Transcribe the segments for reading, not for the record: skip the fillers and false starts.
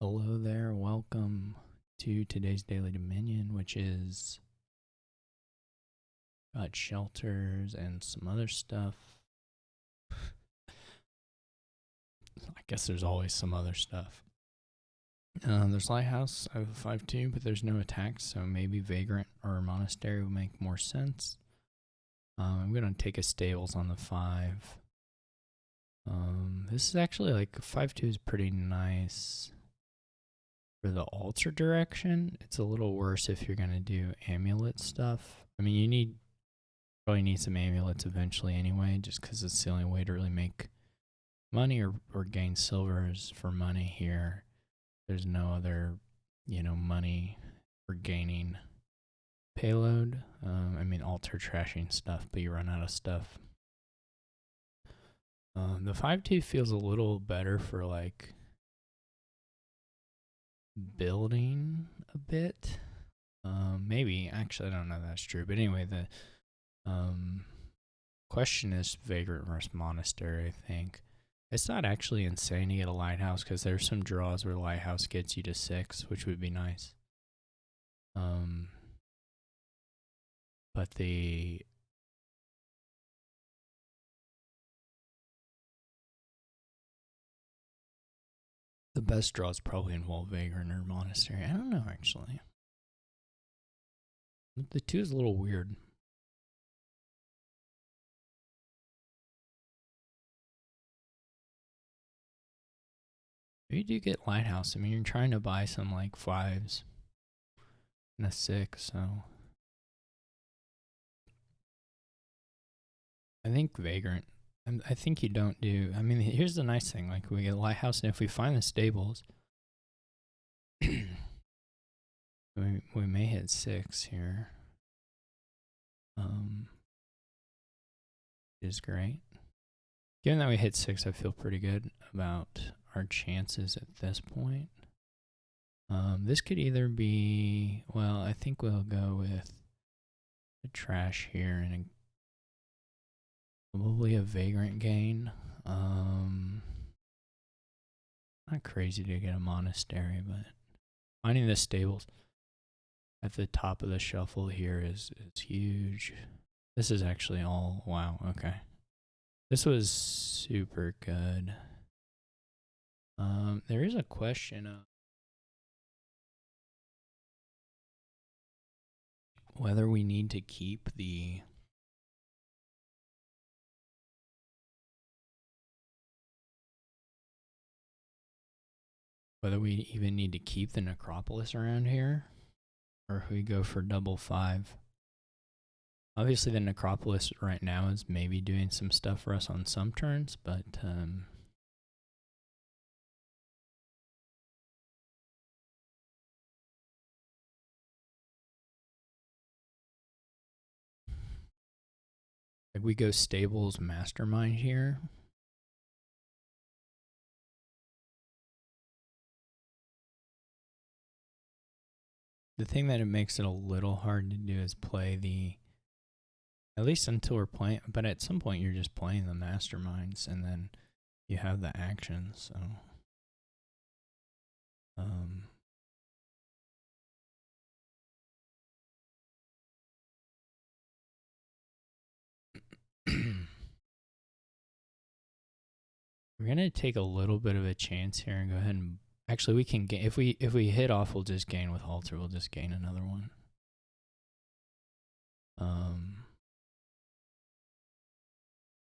Hello there, welcome to today's Daily Dominion, which is about shelters and some other stuff. I guess there's always some other stuff. There's Lighthouse, I have a 5-2, but there's no attacks, so maybe Vagrant or Monastery would make more sense. I'm going to take a Stables on the 5. This is actually like 5-2 is pretty nice. For the altar direction, it's a little worse if you're going to do amulet stuff. I mean, you probably need some amulets eventually anyway, just because it's the only way to really make money or gain silvers for money here. There's no other, money for gaining payload. I mean, altar trashing stuff, but you run out of stuff. The 5-2 feels a little better for like building a bit. Maybe, actually, I don't know if that's true. But anyway, the question is Vagrant versus Monastery, I think. It's not actually insane to get a Lighthouse because there's some draws where Lighthouse gets you to 6, which would be nice. But the best draws probably involve Vagrant or Monastery. I don't know, actually. The 2 is a little weird. You do get Lighthouse. I mean, you're trying to buy some like 5s and a 6, so I think Vagrant. I think you don't do. I mean, here's the nice thing: like we get Lighthouse, and if we find the Stables, we may hit 6 here. Is great. Given that we hit 6, I feel pretty good about our chances at this point. This could either be, well, I think we'll go with the trash here and probably a Vagrant gain. Not crazy to get a Monastery, but finding the Stables at the top of the shuffle here is huge. This is actually all, wow, okay. This was super good. There is a question of whether we need to keep the whether we even need to keep the Necropolis around here, or if we go for double 5. Obviously, the Necropolis right now is maybe doing some stuff for us on some turns, but like we go Stables Mastermind here. The thing that it makes it a little hard to do is play the, at least until we're playing, but at some point you're just playing the Masterminds and then you have the actions, so. We're gonna take a little bit of a chance here and go ahead and actually we can gain if we hit off, we'll just gain with Halter. We'll just gain another one.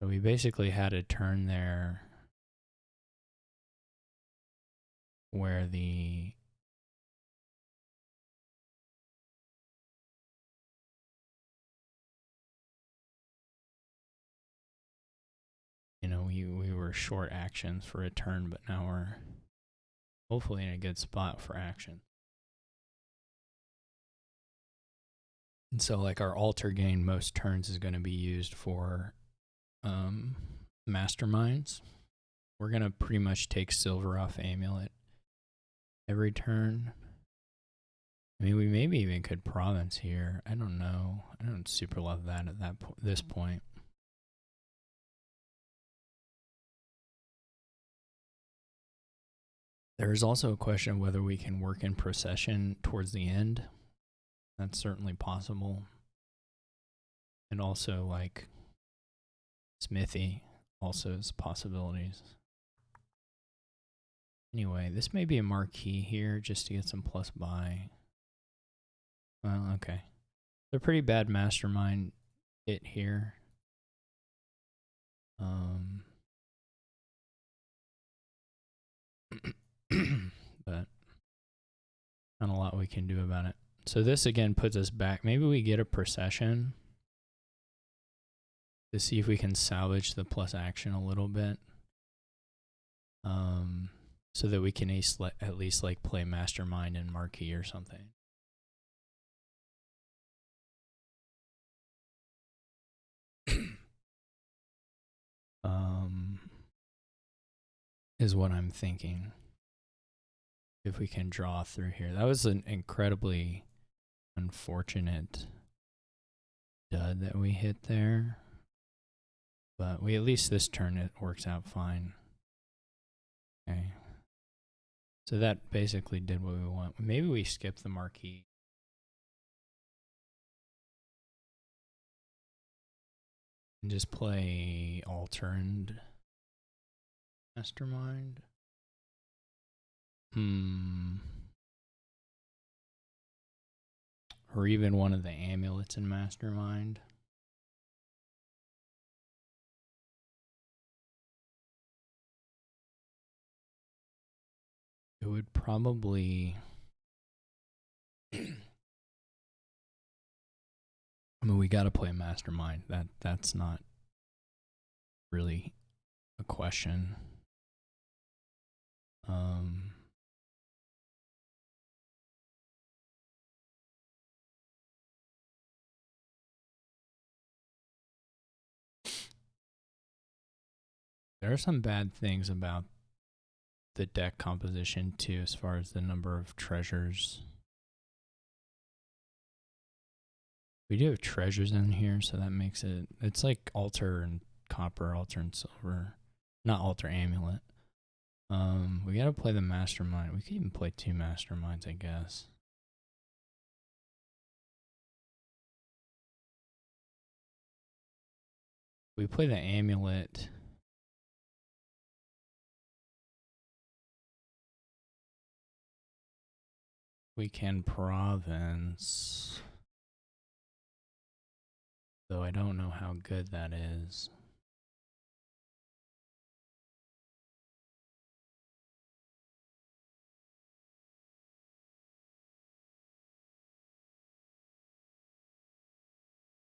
So we basically had a turn there where the we were short actions for a turn, but now we're hopefully in a good spot for action. And so like our altar gain most turns is going to be used for masterminds. We're going to pretty much take silver off amulet every turn. I mean, we maybe even could province here. I don't know. I don't super love that at this point. There's also a question of whether we can work in procession towards the end. That's certainly possible. And also, like, Smithy also has possibilities. Anyway, this may be a marquee here just to get some plus buy. Well, okay. They're pretty bad mastermind hit here. But not a lot we can do about it. So this again puts us back. Maybe we get a procession to see if we can salvage the plus action a little bit. So that we can at least like play mastermind and marquee or something. Is what I'm thinking. If we can draw through here. That was an incredibly unfortunate dud that we hit there. But we at least this turn it works out fine. Okay. So that basically did what we want. Maybe we skip the marquee. And just play alter and mastermind. Or even one of the amulets in mastermind. It would probably... I mean, we got to play mastermind. That's not really a question. There are some bad things about the deck composition too, as far as the number of treasures. We do have treasures in here, so that makes it, it's like altar and copper, altar and silver. Not altar, amulet. We gotta play the mastermind. We could even play 2 masterminds, I guess. We play the amulet. We can province. Though I don't know how good that is.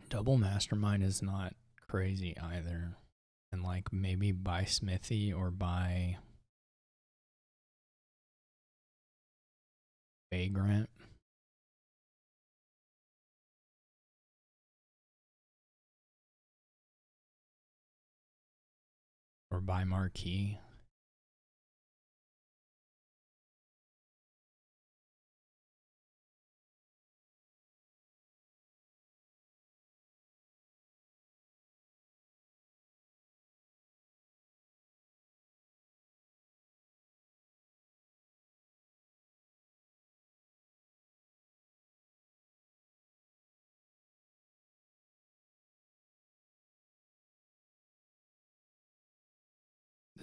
Double mastermind is not crazy either. And like maybe buy Smithy or buy Vagrant. Or buy Marquee.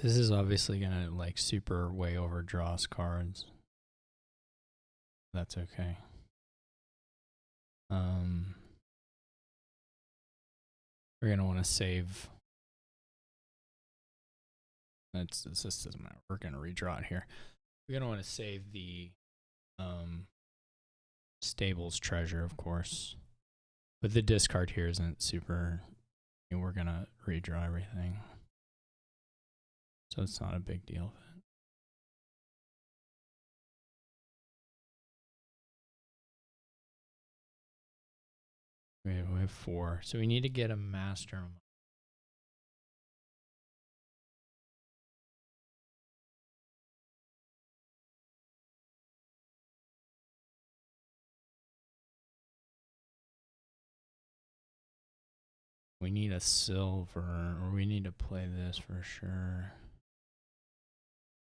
This is obviously gonna like super way overdraws cards. That's okay. We're gonna want to save. This doesn't matter. We're gonna redraw it here. We're gonna want to save the stables treasure, of course. But the discard here isn't super. We're gonna redraw everything, so it's not a big deal. We have 4, so we need to get a master. We need a silver, or we need to play this for sure.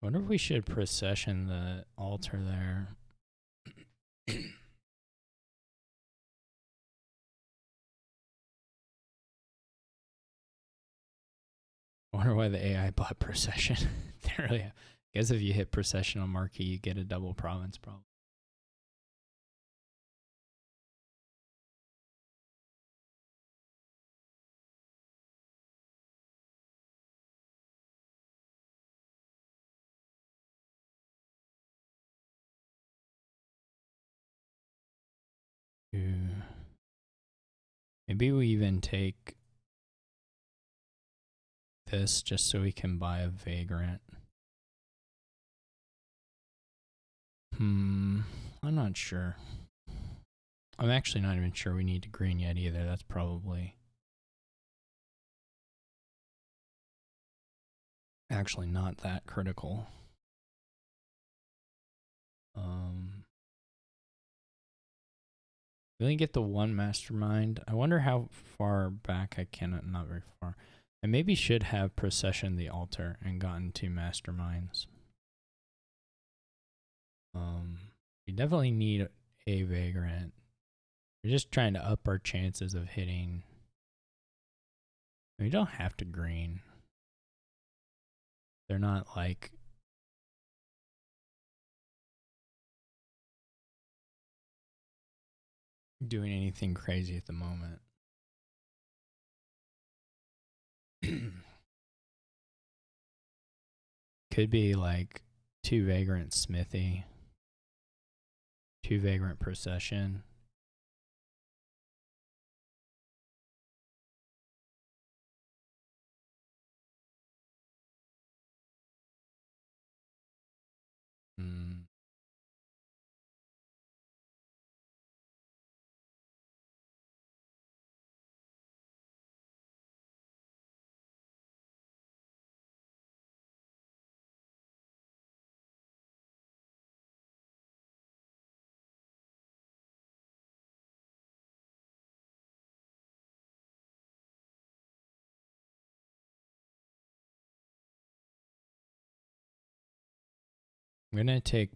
Wonder if we should procession the altar there. I wonder why the AI bought procession. They really have. I guess if you hit procession on marquee, you get a double province problem. Ooh. Maybe we even take this just so we can buy a vagrant. I'm not sure. I'm actually not even sure we need to green yet either. That's probably actually not that critical. We only get the one mastermind. I wonder how far back I can. Not very far. I maybe should have processioned the altar and gotten 2 masterminds. We definitely need a vagrant. We're just trying to up our chances of hitting. We don't have to green. They're not like doing anything crazy at the moment. Could be like 2 vagrant smithy, 2 vagrant procession. I'm gonna take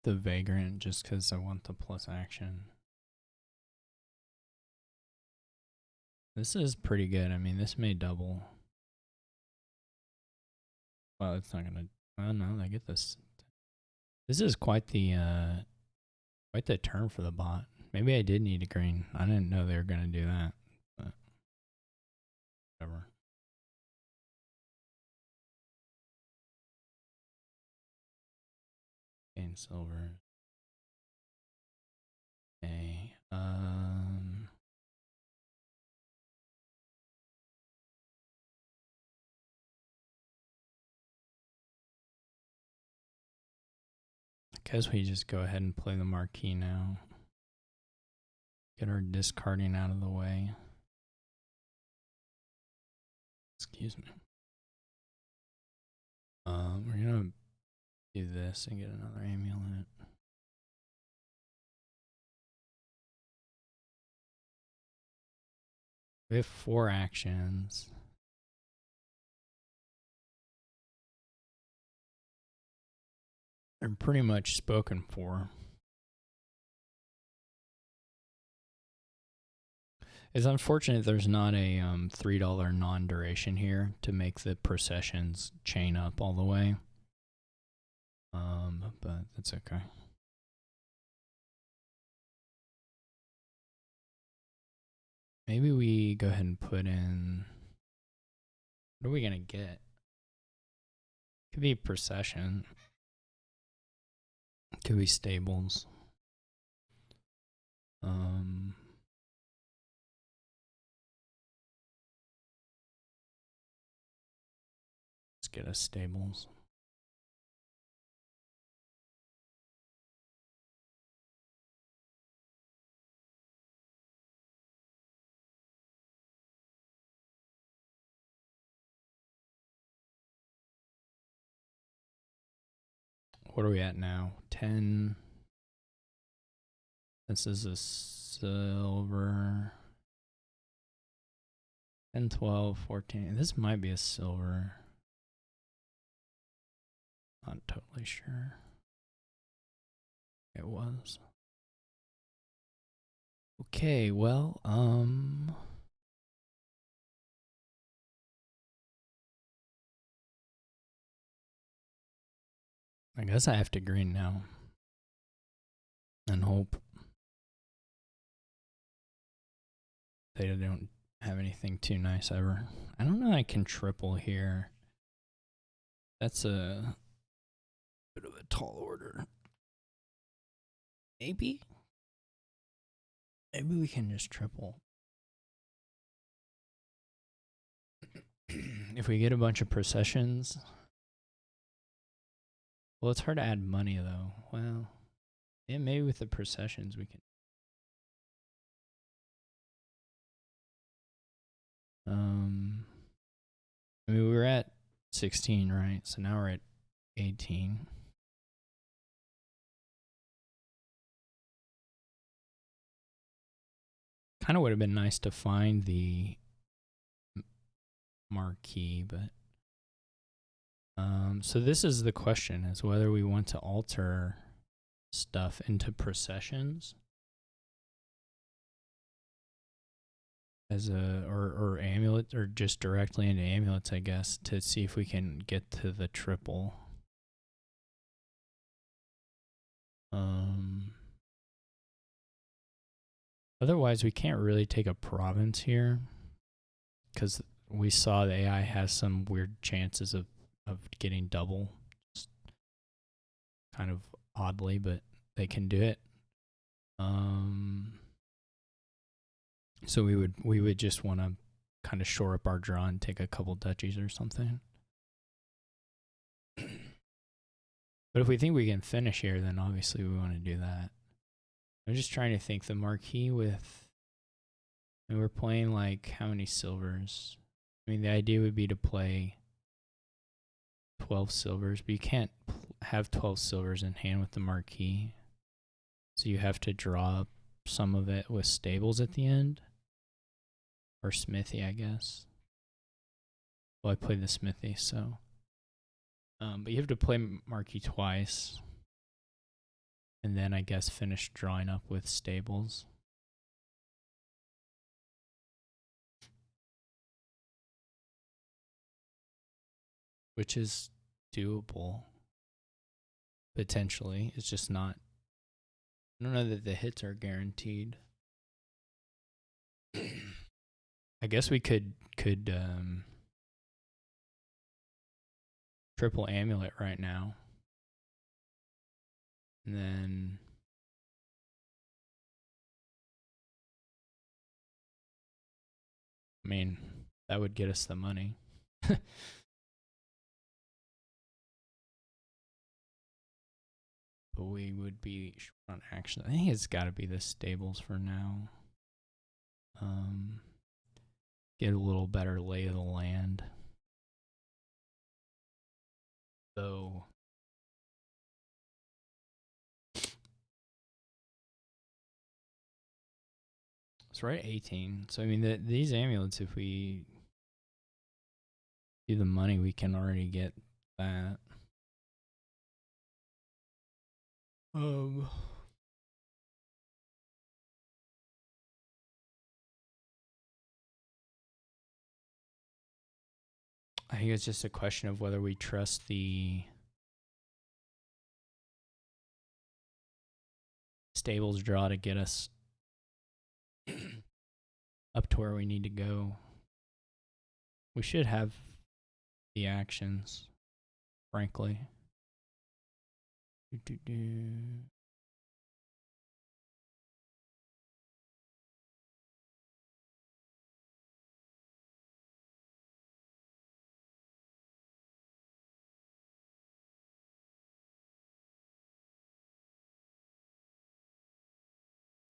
the vagrant just because I want the plus action. This is pretty good. I mean, this may double. Well, it's not gonna. Oh no, I get this. This is quite the turn for the bot. Maybe I did need a green. I didn't know they were gonna do that, but whatever. Gain silver. Okay. I guess we just go ahead and play the marquee now. Get our discarding out of the way. Excuse me. We're gonna do this and get another amulet. We have 4 actions. They're pretty much spoken for. It's unfortunate there's not a $3 non-duration here to make the processions chain up all the way. But that's okay. Maybe we go ahead and put in. What are we gonna get? Could be procession. Could be stables. Let's get us stables. What are we at now? 10. This is a silver. 10, 12, 14. This might be a silver. Not totally sure. It was. Okay, well, I guess I have to green now. And hope they don't have anything too nice ever. I don't know I can triple here. That's a bit of a tall order. Maybe we can just triple. If we get a bunch of processions. Well, it's hard to add money though. Well, yeah, maybe with the processions we can. I mean, we were at 16, right? So now we're at 18. Kind of would have been nice to find the marquee, but so this is the question: is whether we want to alter stuff into processions as a or amulet, or just directly into amulets, I guess, to see if we can get to the triple. Otherwise, we can't really take a province here because we saw the AI has some weird chances of getting double, just kind of oddly, but they can do it. So we would just want to kind of shore up our draw and take a couple duchies or something. But if we think we can finish here, then obviously we want to do that. I'm just trying to think the marquee with, and we're playing like how many silvers? I mean, the idea would be to play 12 silvers, but you can't have 12 silvers in hand with the marquee. So you have to draw up some of it with stables at the end. Or smithy, I guess. Well, I played the smithy, so. But you have to play marquee twice. And then I guess finish drawing up with stables. Which is doable. Potentially. It's just not. I don't know that the hits are guaranteed. I guess we could triple amulet right now. And then I mean, that would get us the money. But we would be short on action. I think it's got to be the stables for now. Get a little better lay of the land. So it's right at 18. So I mean, these amulets, if we do the money, we can already get that. I think it's just a question of whether we trust the stables draw to get us up to where we need to go. We should have the actions, frankly.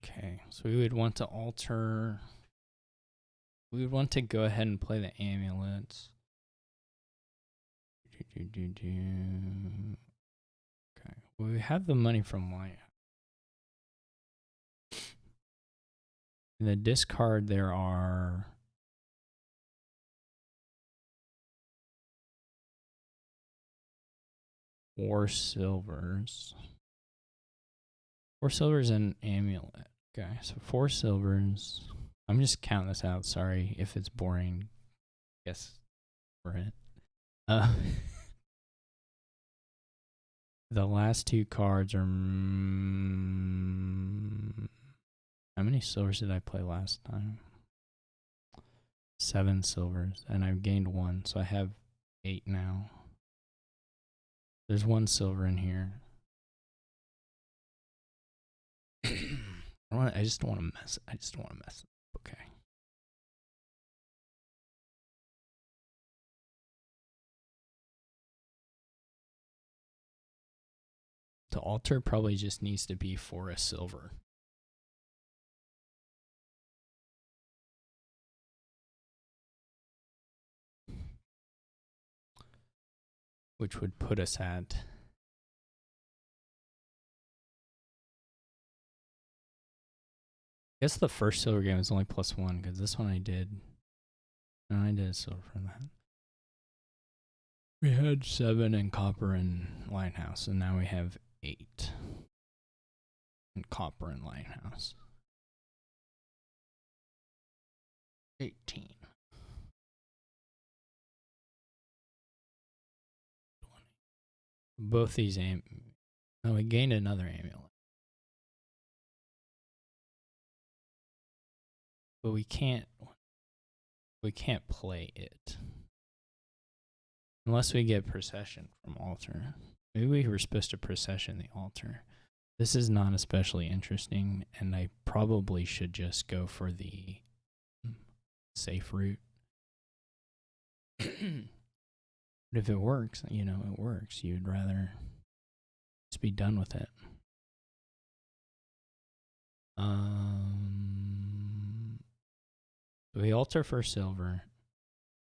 Okay, so we would want to alter. We would want to go ahead and play the amulets. Okay, well, we have the money from White. In the discard, there are 4 silvers. 4 silvers and amulet. Okay, so 4 silvers. I'm just counting this out. Sorry if it's boring. Guess for it. The last 2 cards are. How many silvers did I play last time? 7 silvers, and I've gained 1, so I have 8 now. There's 1 silver in here. I just don't want to mess. I just don't want to mess. Okay. The altar probably just needs to be for a silver. Which would put us at. I guess the first silver game was only +1 because this one I did. No, I did a silver for that. We had 7 in copper and lighthouse, and now we have 8 in copper and lighthouse. 18. 20. Both these oh, we gained another amulet. But we can't play it. Unless we get procession from altar. Maybe we were supposed to procession the altar. This is not especially interesting, and I probably should just go for the safe route. But if it works, you know, it works. You'd rather just be done with it. We altar for silver.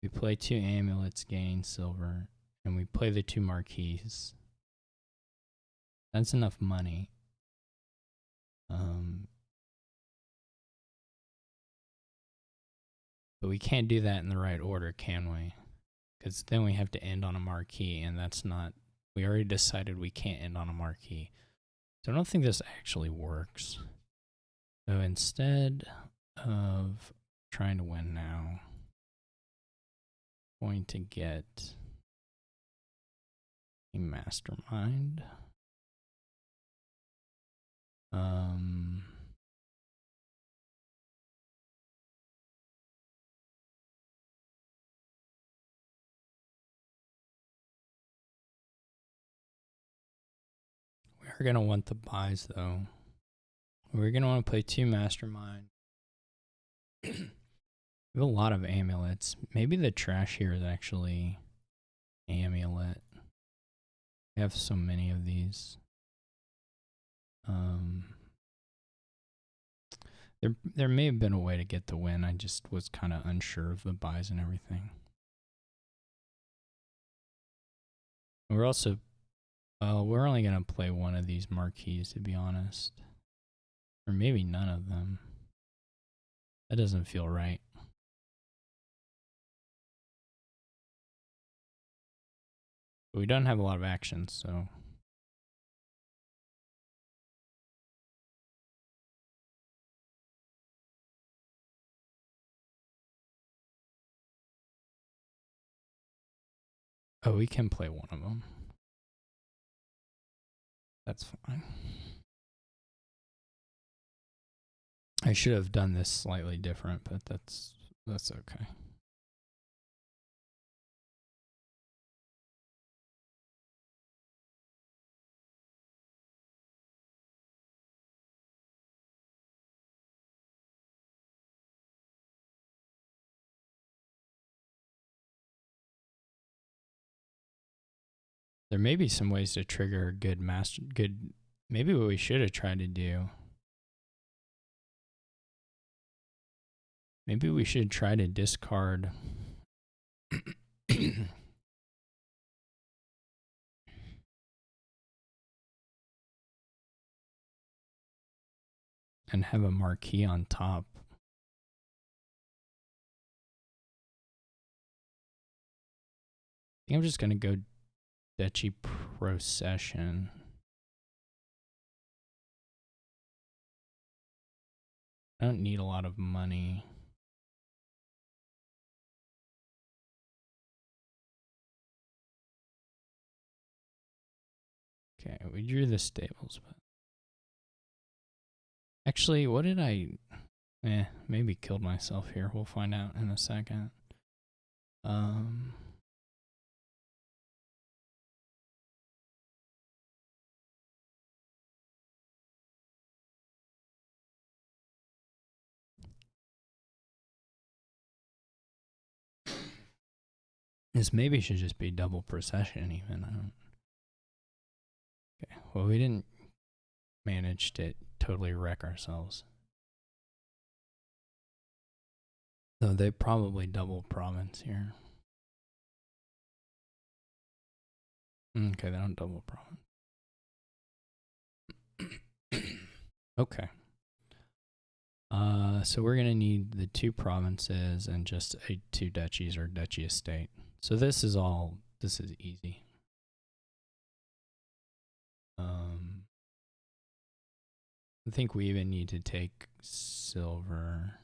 We play 2 amulets, gain silver, and we play the 2 marquees. That's enough money. But we can't do that in the right order, can we? Because then we have to end on a marquee, and that's not. We already decided we can't end on a marquee. So I don't think this actually works. So instead of trying to win now, I'm going to get a mastermind. We're going to want the buys, though. We're going to want to play 2 mastermind. We have a lot of amulets. Maybe the trash here is actually amulet. We have so many of these. There may have been a way to get the win. I just was kind of unsure of the buys and everything. We're also, we're only going to play 1 of these marquees, to be honest. Or maybe none of them. That doesn't feel right. But we don't have a lot of actions, so. Oh, we can play 1 of them. That's fine. I should have done this slightly different, but that's okay. There may be some ways to trigger good maybe what we should have tried to do. Maybe we should try to discard and have a marquee on top. I think I'm just going to go Duchy procession. I don't need a lot of money. Okay, we drew the stables, but actually, what did I? Maybe killed myself here. We'll find out in a second. This maybe should just be double procession even. I don't. Okay, well, we didn't manage to totally wreck ourselves. So they probably double province here. Okay, they don't double province. Okay. So we're gonna need the 2 provinces and just 2 duchies or duchy estate. So this is easy. I think we even need to take silver.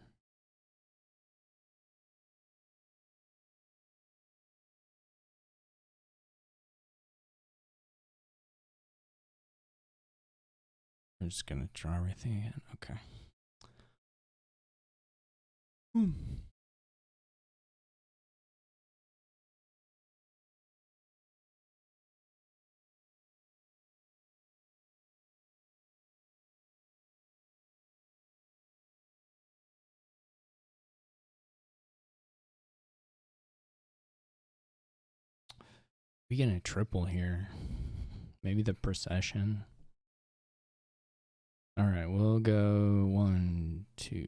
I'm just gonna draw everything again. Okay. We get a triple here. Maybe the procession. All right, we'll go 1, 2.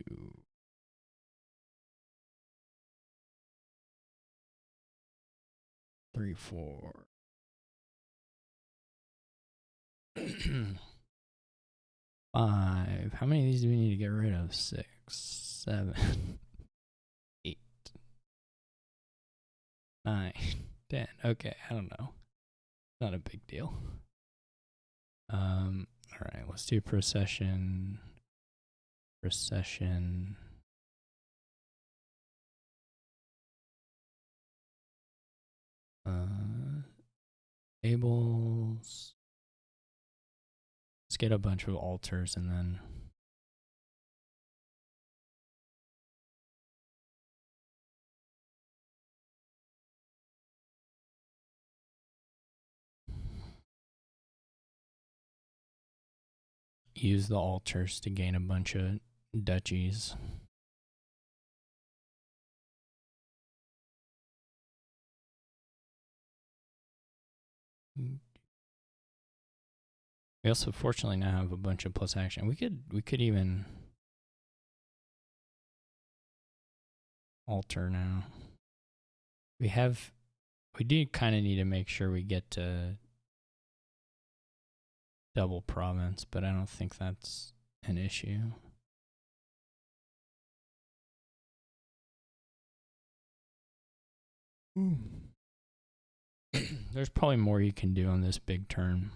3, 4. 5. How many of these do we need to get rid of? 6, 7, 8, 9, 10. Okay, I don't know. Not a big deal. All right, let's do procession. Procession. Tables. Let's get a bunch of altars and then use the altars to gain a bunch of duchies. We also fortunately now have a bunch of plus action. We could even alter now. We do kind of need to make sure we get to double province, but I don't think that's an issue. There's probably more you can do on this big turn.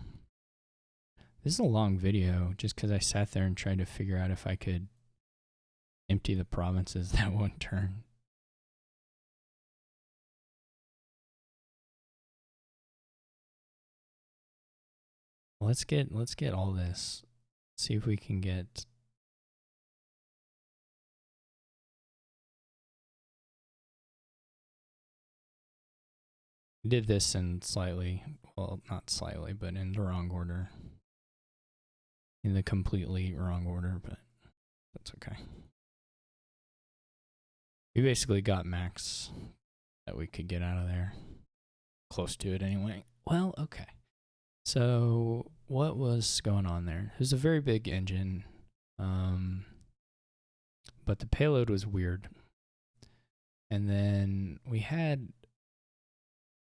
This is a long video just because I sat there and tried to figure out if I could empty the provinces that one turn. Let's get all this. See if we can get. We did this in slightly, well, not slightly, but in the wrong order. In the completely wrong order, but that's okay. We basically got max that we could get out of there. Close to it anyway. Well, okay. So what was going on there? It was a very big engine, but the payload was weird. And then we had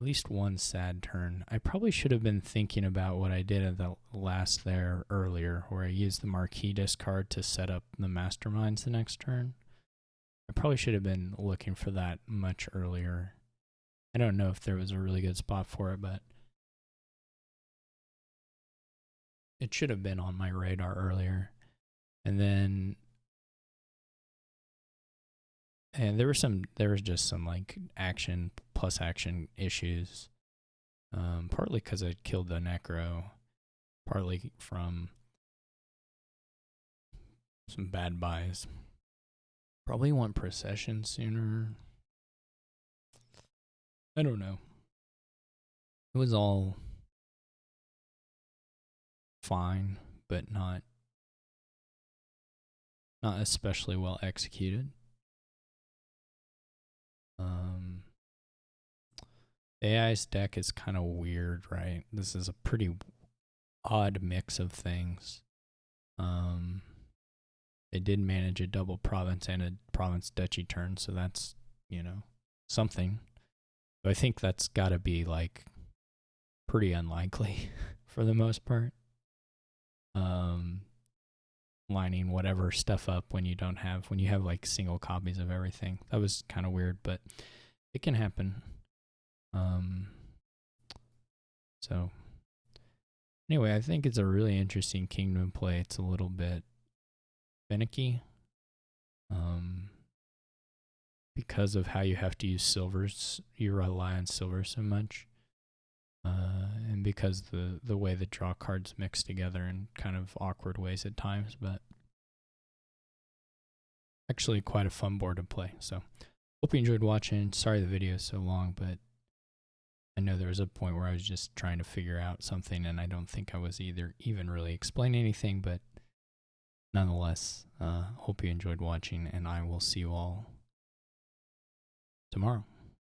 at least one sad turn. I probably should have been thinking about what I did at the last there earlier, where I used the marquee discard to set up the masterminds the next turn. I probably should have been looking for that much earlier. I don't know if there was a really good spot for it, but it should have been on my radar earlier. And then there was just some like action plus action issues. Partly because I killed the necro, partly from some bad buys. Probably want procession sooner. I don't know. It was all fine, but not especially well executed. AI's deck is kind of weird, right? This is a pretty odd mix of things. They did manage a double province and a province duchy turn, so that's, something. But I think that's got to be like pretty unlikely for the most part. Lining whatever stuff up when you have like single copies of everything. That was kind of weird, but it can happen. So anyway, I think it's a really interesting kingdom play. It's a little bit finicky. Because of how you have to use silvers, you rely on silver so much. And because the way the draw cards mix together in kind of awkward ways at times, but actually quite a fun board to play. So hope you enjoyed watching. Sorry the video is so long, but I know there was a point where I was just trying to figure out something, and I don't think I was even really explaining anything, but nonetheless, hope you enjoyed watching, and I will see you all tomorrow.